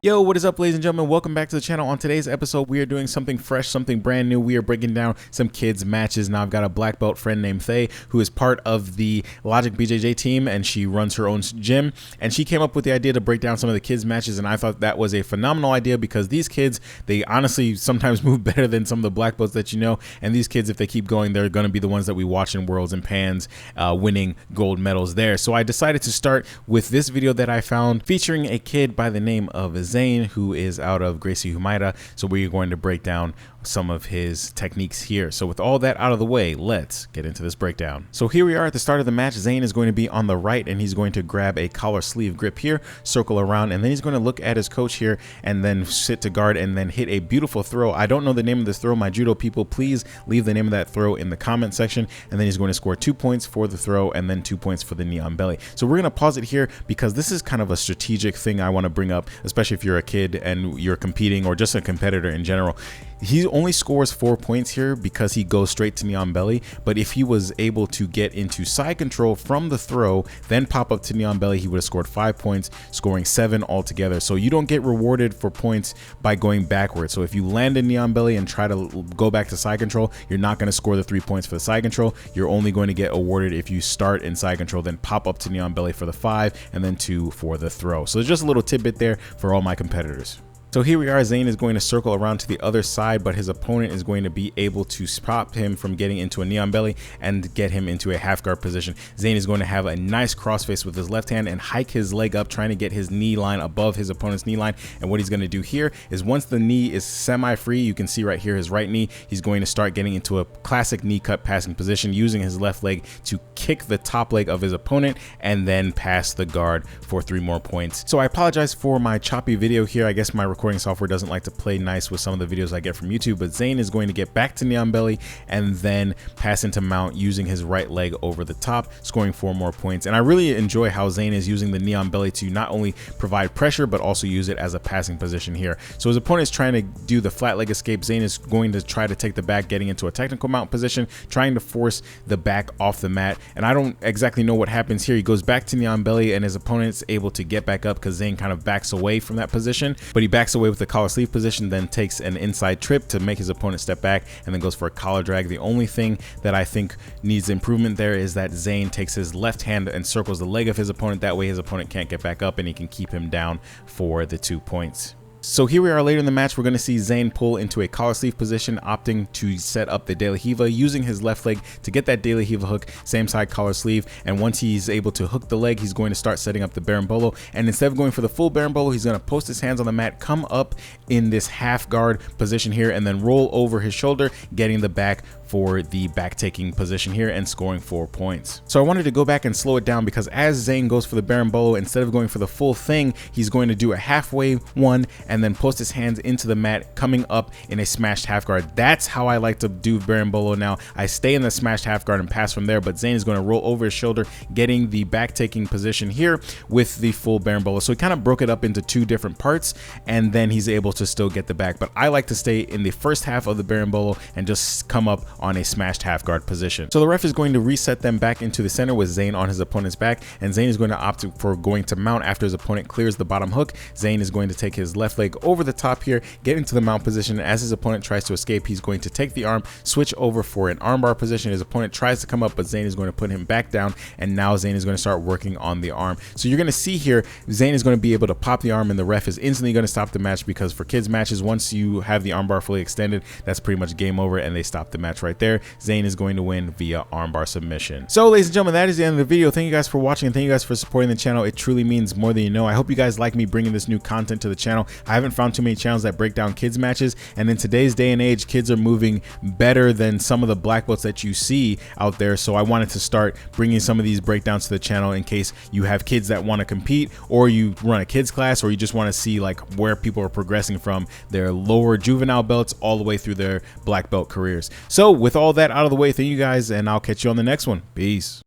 Yo, what is up, ladies and gentlemen? Welcome back to the channel. On today's episode, we are doing something fresh, something brand new. We are breaking down some kids matches. Now, I've got a black belt friend named thisThe who is part of the Logic BJJ team, and she runs her own gym, and she came up with the idea to break down some of the kids matches, and I thought that was a phenomenal idea because these kids, they honestly sometimes move better than some of the black belts that you know, and these kids, if they keep going, they're going to be the ones that we watch in Worlds and Pans, winning gold medals there. So I decided to start with this video that I found featuring a kid by the name of Zain, who is out of Gracie Humaira. So we're going to break down some of his techniques here. So with all that out of the way, let's get into this breakdown. So here we are at the start of the match. Zain is going to be on the right, and he's going to grab a collar sleeve grip here, circle around, and then he's going to look at his coach here and then sit to guard and then hit a beautiful throw. I don't know the name of this throw. My judo people, please leave the name of that throw in the comment section. And then he's going to score 2 points for the throw and then 2 points for the knee on belly. So we're going to pause it here because this is kind of a strategic thing I want to bring up, especially if you're a kid and you're competing or just a competitor in general. He only scores 4 points here because he goes straight to knee on belly, but if he was able to get into side control from the throw, then pop up to knee on belly, he would have scored 5 points, scoring 7 altogether. So you don't get rewarded for points by going backwards. So if you land in knee on belly and try to go back to side control, you're not going to score the 3 points for the side control. You're only going to get awarded if you start in side control, then pop up to knee on belly for the 5, and then 2 for the throw. So there's just a little tidbit there for all my competitors. So here we are. Zain is going to circle around to the other side, but his opponent is going to be able to stop him from getting into a knee on belly and get him into a half guard position. Zain is going to have a nice crossface with his left hand and hike his leg up, trying to get his knee line above his opponent's knee line. And what he's going to do here is once the knee is semi-free, you can see right here his right knee, he's going to start getting into a classic knee cut passing position, using his left leg to kick the top leg of his opponent and then pass the guard for 3 more points. So I apologize for my choppy video here. I guess my recording software doesn't like to play nice with some of the videos I get from YouTube, but Zain is going to get back to knee on belly and then pass into mount using his right leg over the top, scoring 4 more points. And I really enjoy how Zain is using the knee on belly to not only provide pressure, but also use it as a passing position here. So his opponent is trying to do the flat leg escape. Zain is going to try to take the back, getting into a technical mount position, trying to force the back off the mat. And I don't exactly know what happens here. He goes back to knee on belly and his opponent's able to get back up because Zain kind of backs away from that position, but he backs away with the collar sleeve position, then takes an inside trip to make his opponent step back and then goes for a collar drag. The only thing that I think needs improvement there is that Zain takes his left hand and circles the leg of his opponent. That way his opponent can't get back up and he can keep him down for the 2 points. So here we are later in the match. We're going to see Zain pull into a collar sleeve position, opting to set up the De La Hiva, using his left leg to get that De La Hiva hook, same side collar sleeve. And once he's able to hook the leg, he's going to start setting up the berimbolo. And instead of going for the full berimbolo, he's going to post his hands on the mat, come up in this half guard position here, and then roll over his shoulder, getting the back for the back taking position here and scoring 4 points. So I wanted to go back and slow it down because as Zain goes for the berimbolo, instead of going for the full thing, he's going to do a halfway one and then post his hands into the mat, coming up in a smashed half guard. That's how I like to do berimbolo now. I stay in the smashed half guard and pass from there, but Zain is going to roll over his shoulder, getting the back taking position here with the full berimbolo. So he kind of broke it up into 2 different parts, and then he's able to still get the back. But I like to stay in the first half of the berimbolo and just come up on a smashed half guard position. So the ref is going to reset them back into the center with Zain on his opponent's back, and Zain is going to opt for going to mount after his opponent clears the bottom hook. Zain is going to take his left leg over the top here, get into the mount position. As his opponent tries to escape, he's going to take the arm, switch over for an armbar position. His opponent tries to come up, but Zain is going to put him back down, and now Zain is going to start working on the arm. So you're going to see here, Zain is going to be able to pop the arm, and the ref is instantly going to stop the match because for kids matches, once you have the armbar fully extended, that's pretty much game over, and they stop the match right there. Zain is going to win via armbar submission. So ladies and gentlemen, that is the end of the video. Thank you guys for watching, and thank you guys for supporting the channel. It truly means more than you know. I hope you guys like me bringing this new content to the channel. I haven't found too many channels that break down kids matches, and in today's day and age, kids are moving better than some of the black belts that you see out there. So I wanted to start bringing some of these breakdowns to the channel in case you have kids that want to compete, or you run a kids class, or you just want to see like where people are progressing from their lower juvenile belts all the way through their black belt careers. So with all that out of the way, thank you guys, and I'll catch you on the next one. Peace.